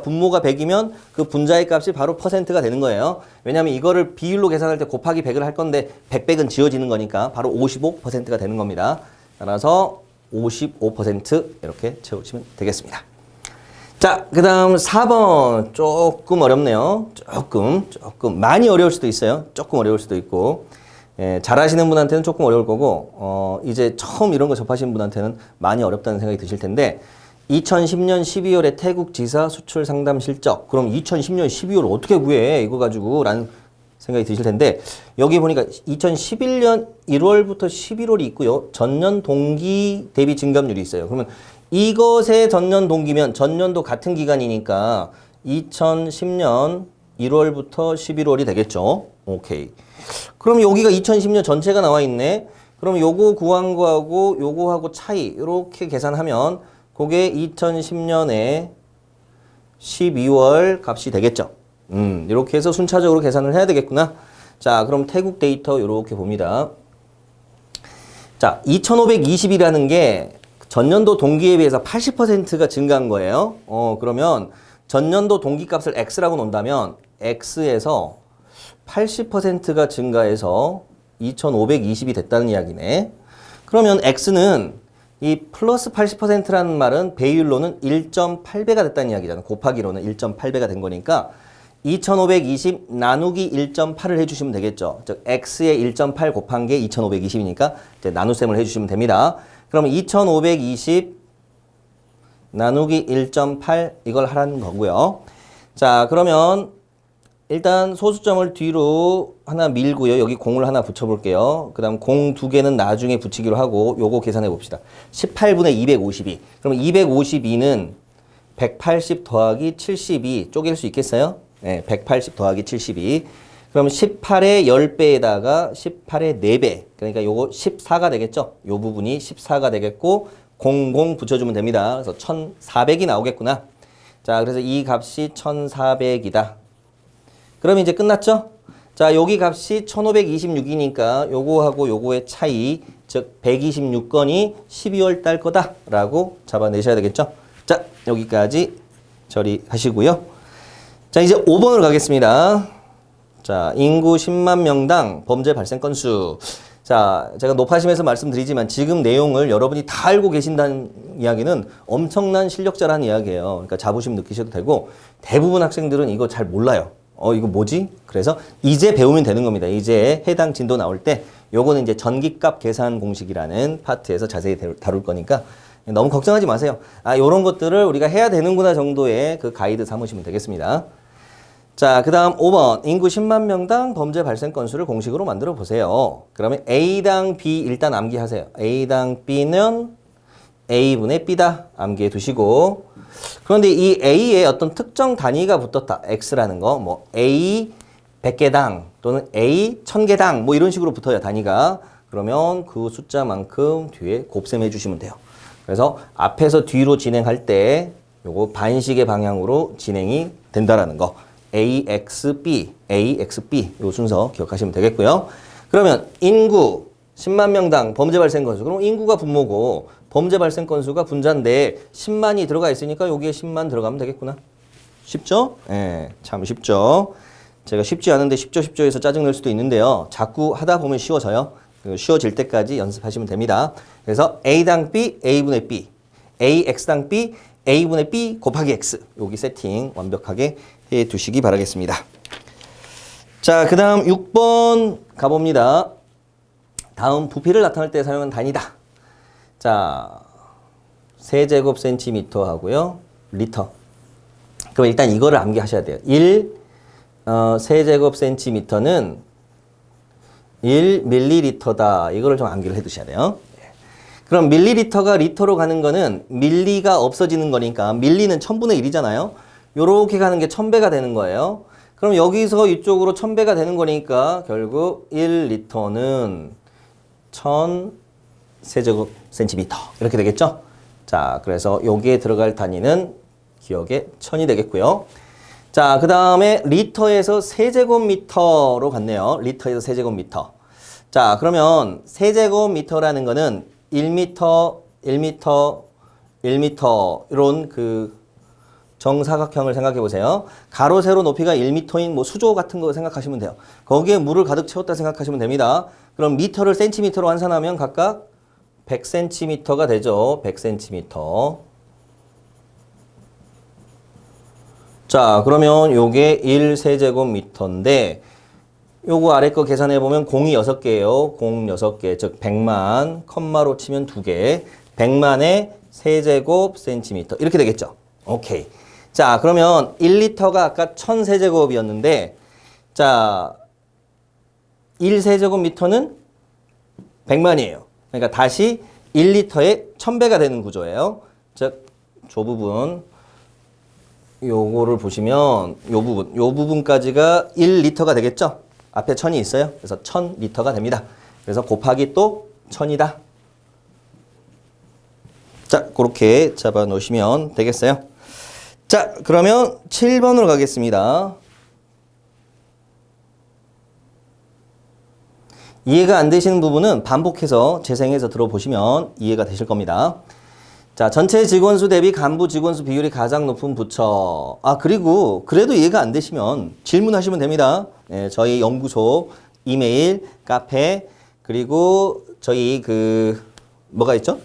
분모가 100이면 그 분자의 값이 바로 퍼센트가 되는 거예요. 왜냐하면 이거를 비율로 계산할 때 곱하기 100을 할 건데 100은 지워지는 거니까 바로 55%가 되는 겁니다. 따라서 55% 이렇게 채우시면 되겠습니다. 자, 그 다음 4번 조금 어렵네요. 조금 많이 어려울 수도 있어요. 조금 어려울 수도 있고 잘하시는 분한테는 조금 어려울 거고 이제 처음 이런 거 접하시는 분한테는 많이 어렵다는 생각이 드실 텐데 2010년 12월에 태국 지사 수출 상담 실적. 그럼 2010년 12월 어떻게 구해? 이거 가지고 라는 생각이 드실 텐데 여기 보니까 2011년 1월부터 11월이 있고요. 전년 동기 대비 증감률이 있어요. 그러면 이것의 전년 동기면 전년도 같은 기간이니까 2010년 1월부터 11월이 되겠죠. 오케이. 그럼 여기가 2010년 전체가 나와 있네. 그럼 요거 구한 거하고 요거하고 차이 이렇게 계산하면 그게 2010년에 12월 값이 되겠죠. 이렇게 해서 순차적으로 계산을 해야 되겠구나. 자, 그럼 태국 데이터 이렇게 봅니다. 자, 2520이라는 게 전년도 동기에 비해서 80%가 증가한 거예요. 그러면 전년도 동기값을 X라고 놓는다면 X에서 80%가 증가해서 2520이 됐다는 이야기네. 그러면 X는 이 플러스 80%라는 말은 배율로는 1.8배가 됐다는 이야기잖아. 곱하기로는 1.8배가 된 거니까 2520 나누기 1.8을 해주시면 되겠죠. 즉 X의 1.8 곱한 게 2520이니까 이제 나눗셈을 해주시면 됩니다. 그러면 2520 나누기 1.8 이걸 하라는 거고요. 자, 그러면 일단 소수점을 뒤로 하나 밀고요. 여기 공을 하나 붙여볼게요. 그 다음 공 두 개는 나중에 붙이기로 하고 요거 계산해 봅시다. 18분의 252. 그럼 252는 180 더하기 72 쪼갤 수 있겠어요? 네, 180 더하기 72. 그럼 18의 10배에다가 18의 4배. 그러니까 요거 14가 되겠죠? 요 부분이 14가 되겠고 00 붙여주면 됩니다. 그래서 1400이 나오겠구나. 자, 그래서 이 값이 1400이다. 그럼 이제 끝났죠? 자, 여기 값이 1526이니까 요거하고 요거의 차이, 즉 126건이 12월 달 거다라고 잡아내셔야 되겠죠? 자, 여기까지 처리하시고요. 자, 이제 5번으로 가겠습니다. 자, 인구 10만 명당 범죄 발생 건수. 자, 제가 높아심에서 말씀드리지만 지금 내용을 여러분이 다 알고 계신다는 이야기는 엄청난 실력자라는 이야기예요. 그러니까 자부심 느끼셔도 되고 대부분 학생들은 이거 잘 몰라요. 이거 뭐지? 그래서 이제 배우면 되는 겁니다. 이제 해당 진도 나올 때 요거는 이제 전기값 계산 공식이라는 파트에서 자세히 다룰 거니까 너무 걱정하지 마세요. 요런 것들을 우리가 해야 되는구나 정도의 그 가이드 삼으시면 되겠습니다. 자, 그 다음 5번. 인구 10만 명당 범죄 발생 건수를 공식으로 만들어 보세요. 그러면 A당 B 일단 암기하세요. A당 B는 A분의 B다. 암기해 두시고. 그런데 이 A에 어떤 특정 단위가 붙었다. X라는 거. 뭐 A 100개당 또는 A 1000개당 뭐 이런 식으로 붙어요. 단위가. 그러면 그 숫자만큼 뒤에 곱셈해 주시면 돼요. 그래서 앞에서 뒤로 진행할 때 요거 반식의 방향으로 진행이 된다라는 거. AXB, AXB 요 순서 기억하시면 되겠고요. 그러면 인구 10만 명당 범죄 발생 건수. 그럼 인구가 분모고 범죄 발생 건수가 분자인데 10만이 들어가 있으니까 여기에 10만 들어가면 되겠구나. 쉽죠? 예, 참 쉽죠. 제가 쉽지 않은데 쉽죠 해서 짜증낼 수도 있는데요. 자꾸 하다 보면 쉬워져요. 쉬워질 때까지 연습하시면 됩니다. 그래서 A당 B, A분의 B, AX당 B, A분의 B 곱하기 X. 여기 세팅 완벽하게 해 두시기 바라겠습니다. 자, 그 다음 6번 가봅니다. 다음 부피를 나타낼 때 사용한 단위다. 자, 세제곱센티미터 하고요. 리터. 그럼 일단 이거를 암기하셔야 돼요. 1 세제곱센티미터는 1 밀리리터다. 이거를 좀 암기를 해 두셔야 돼요. 그럼 밀리리터가 리터로 가는 거는 밀리가 없어지는 거니까 밀리는 1000분의 1이잖아요. 요렇게 가는 게 1000배가 되는 거예요. 그럼 여기서 이쪽으로 1000배가 되는 거니까 결국 1리터는 1000 세제곱센티미터 이렇게 되겠죠? 자, 그래서 여기에 들어갈 단위는 기억에 1000이 되겠고요. 자, 그 다음에 리터에서 세제곱미터로 갔네요. 리터에서 세제곱미터. 자, 그러면 세제곱미터라는 거는 1m, 1m, 1m 이런 그 정사각형을 생각해 보세요. 가로, 세로 높이가 1m인 뭐 수조 같은 거 생각하시면 돼요. 거기에 물을 가득 채웠다 생각하시면 됩니다. 그럼 미터를 센티미터로 환산하면 각각 100cm가 되죠. 100cm. 자, 그러면 요게 1세제곱미터인데 요거 아래 거 계산해 보면 공이 6개예요. 공 6개. 즉 100만 컴마로 치면 2개. 100만의 세제곱 센티미터. 이렇게 되겠죠. 오케이. 자, 그러면 1리터가 아까 1000세제곱이었는데 자, 1세제곱미터는 100만이에요. 그러니까 다시 1리터에 1000배가 되는 구조예요. 즉, 저 부분 요거를 보시면 요 부분까지가 1리터가 되겠죠? 앞에 1000이 있어요. 그래서 1000리터가 됩니다. 그래서 곱하기 또 1000이다. 자, 그렇게 잡아 놓으시면 되겠어요. 자, 그러면 7번으로 가겠습니다. 이해가 안 되시는 부분은 반복해서 재생해서 들어보시면 이해가 되실 겁니다. 자, 전체 직원수 대비 간부 직원수 비율이 가장 높은 부처. 아, 그리고 그래도 이해가 안 되시면 질문하시면 됩니다. 네, 저희 연구소 이메일, 카페, 그리고 저희 뭐가 있죠?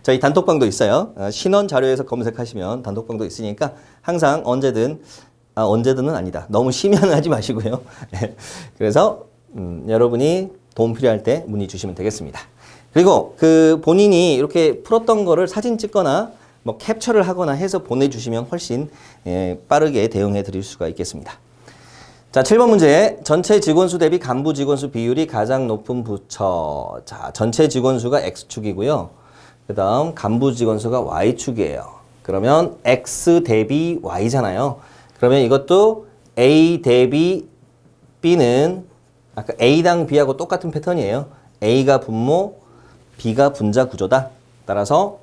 저희 단톡방도 있어요. 신원 자료에서 검색하시면 단톡방도 있으니까 항상 언제든은 아니다. 너무 심연은 하지 마시고요. 네, 그래서 여러분이 도움 필요할 때 문의 주시면 되겠습니다. 그리고 본인이 이렇게 풀었던 거를 사진 찍거나 뭐 캡처를 하거나 해서 보내주시면 훨씬 빠르게 대응해 드릴 수가 있겠습니다. 자, 7번 문제. 전체 직원수 대비 간부 직원수 비율이 가장 높은 부처. 자, 전체 직원수가 X축이고요. 그 다음 간부 직원수가 Y축이에요. 그러면 X 대비 Y잖아요. 그러면 이것도 A 대비 B는 아까 A당 B하고 똑같은 패턴이에요. A가 분모, B가 분자 구조다. 따라서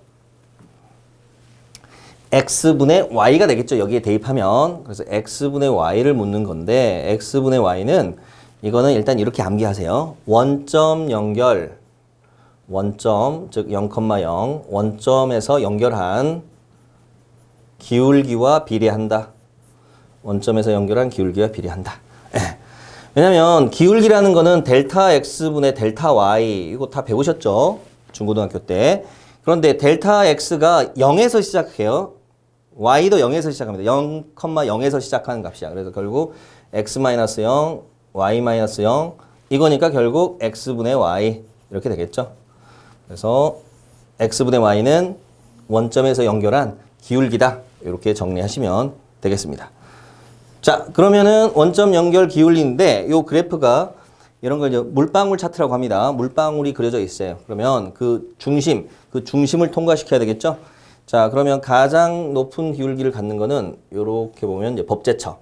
X분의 Y가 되겠죠. 여기에 대입하면. 그래서 X분의 Y를 묻는 건데 X분의 Y는 이거는 일단 이렇게 암기하세요. 원점 연결, 원점 즉 0,0 원점에서 연결한 기울기와 비례한다. 원점에서 연결한 기울기와 비례한다. 왜냐면 기울기라는 거는 델타 X분의 델타 Y 이거 다 배우셨죠? 중고등학교 때. 그런데 델타 X가 0에서 시작해요. Y도 0에서 시작합니다. 0,0에서 시작하는 값이야. 그래서 결국 X-0, Y-0 이거니까 결국 X분의 Y 이렇게 되겠죠. 그래서 X분의 Y는 원점에서 연결한 기울기다. 이렇게 정리하시면 되겠습니다. 자, 그러면은 원점 연결 기울기인데 요 그래프가 이런 걸 이제 물방울 차트라고 합니다. 물방울이 그려져 있어요. 그러면 그 중심을 통과시켜야 되겠죠? 자, 그러면 가장 높은 기울기를 갖는 거는 요렇게 보면 이제 법제처.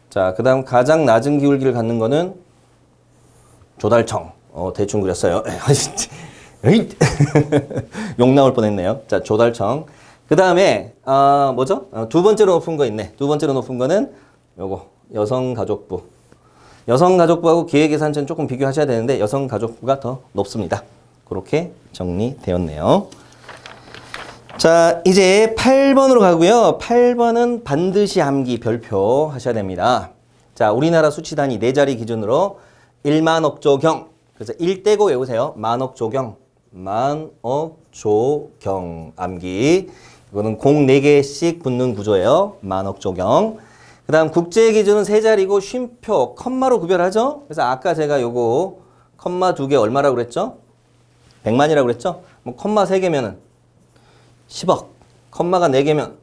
자, 그 다음 가장 낮은 기울기를 갖는 거는 조달청. 대충 그렸어요. 욕 나올 뻔했네요. 자, 조달청. 그 다음에 뭐죠? 두 번째로 높은 거 있네. 두 번째로 높은 거는 요거 여성가족부. 여성가족부하고 기획예산처는 조금 비교하셔야 되는데 여성가족부가 더 높습니다. 그렇게 정리되었네요. 자, 이제 8번으로 가고요. 8번은 반드시 암기 별표 하셔야 됩니다. 자, 우리나라 수치 단위 4자리 기준으로 1만억조경. 그래서 1떼고 외우세요. 만억조경. 만억조경 암기. 이거는 공 4개씩 붙는 구조예요. 만억조경. 그 다음 국제 기준은 3자리고 쉼표, 컴마로 구별하죠. 그래서 아까 제가 요거 컴마 2개 얼마라고 그랬죠? 100만이라고 그랬죠? 뭐 컴마 3개면은 10억, 컴마가 4개면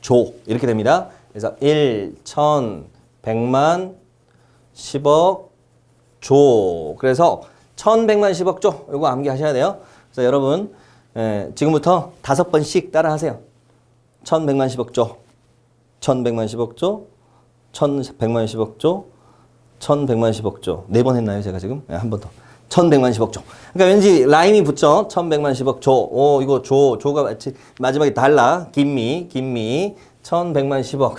조 이렇게 됩니다. 그래서 1, 1000, 100만, 10억, 조. 그래서 1100만 10억 조 요거 암기하셔야 돼요. 그래서 여러분 지금부터 5번씩 따라 하세요. 1100만 10억 조, 1100만 10억 조, 1100만 10억 조, 1100만 10억 조. 4번 했나요 제가 지금? 한 번 더. 1100만 10억 조. 그러니까 왠지 라임이 붙죠. 1100만 10억 조. 이거 조가 마지막에 달라. 김미. 1100만 10억.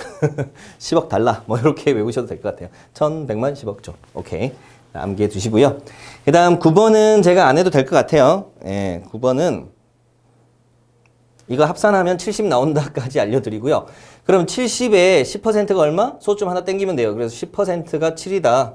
10억 달라. 뭐 이렇게 외우셔도 될 것 같아요. 1100만 10억 조. 오케이. 암기해 두시고요. 그 다음 9번은 제가 안 해도 될 것 같아요. 9번은 이거 합산하면 70 나온다까지 알려드리고요. 그럼 70에 10%가 얼마? 소점 하나 땡기면 돼요. 그래서 10%가 7이다.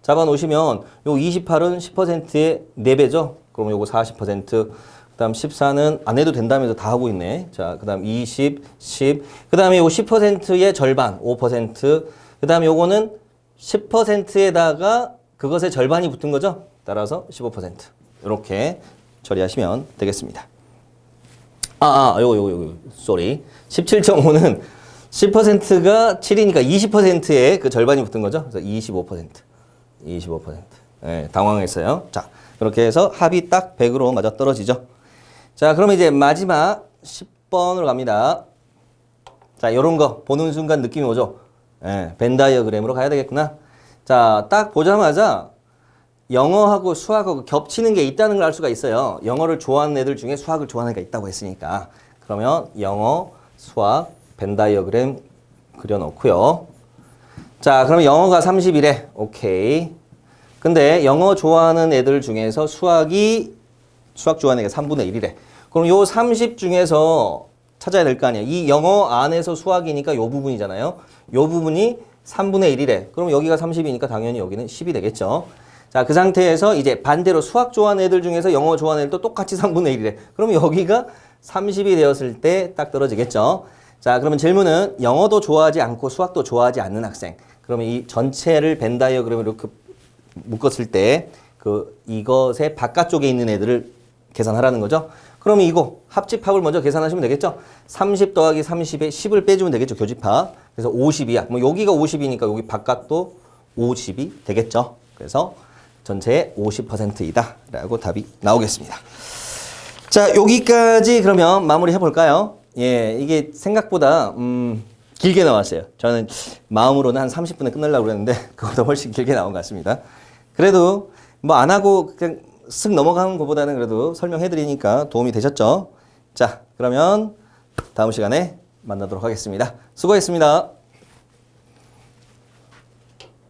잡아놓으시면 요 28은 10%의 4배죠. 그럼 요거 40%. 그 다음 14는 안 해도 된다면서 다 하고 있네. 자, 그 다음 20, 10. 그 다음에 요 10%의 절반, 5%. 그 다음에 요거는 10%에다가 그것의 절반이 붙은 거죠. 따라서 15%. 이렇게 처리하시면 되겠습니다. 요거, 쏘리. 17.5는 10%가 7이니까 20%의 그 절반이 붙은 거죠. 그래서 25%. 네, 당황했어요. 자, 그렇게 해서 합이 딱 100으로 맞아 떨어지죠. 자, 그러면 이제 마지막 10번으로 갑니다. 자, 요런 거 보는 순간 느낌이 오죠? 네, 벤 다이어그램으로 가야 되겠구나. 자, 딱 보자마자 영어하고 수학하고 겹치는 게 있다는 걸 알 수가 있어요. 영어를 좋아하는 애들 중에 수학을 좋아하는 애가 있다고 했으니까. 그러면 영어, 수학, 벤 다이어그램 그려놓고요. 자, 그러면 영어가 30이래. 오케이. 근데 영어 좋아하는 애들 중에서 수학 좋아하는 애가 3분의 1이래. 그럼 요 30 중에서 찾아야 될 거 아니야. 이 영어 안에서 수학이니까 요 부분이잖아요. 요 부분이 3분의 1이래. 그럼 여기가 30이니까 당연히 여기는 10이 되겠죠. 자, 그 상태에서 이제 반대로 수학 좋아하는 애들 중에서 영어 좋아하는 애들도 똑같이 3분의 1이래. 그럼 여기가 30이 되었을 때 딱 떨어지겠죠. 자, 그러면 질문은 영어도 좋아하지 않고 수학도 좋아하지 않는 학생. 그러면 이 전체를 벤 다이어그램으로 이렇게 묶었을 때 이것의 바깥쪽에 있는 애들을 계산하라는 거죠. 그러면 이거 합집합을 먼저 계산하시면 되겠죠. 30 더하기 30에 10을 빼주면 되겠죠. 교집합. 그래서 50이야. 뭐 여기가 50이니까 여기 바깥도 50이 되겠죠. 그래서 전체의 50%이다 라고 답이 나오겠습니다. 자, 여기까지 그러면 마무리 해볼까요? 예, 이게 생각보다 길게 나왔어요. 저는 마음으로는 한 30분에 끝내려고 그랬는데 그거보다 훨씬 길게 나온 것 같습니다. 그래도 뭐 안 하고 그냥 쓱 넘어가는 것보다는 그래도 설명해드리니까 도움이 되셨죠? 자, 그러면 다음 시간에 만나도록 하겠습니다. 수고했습니다.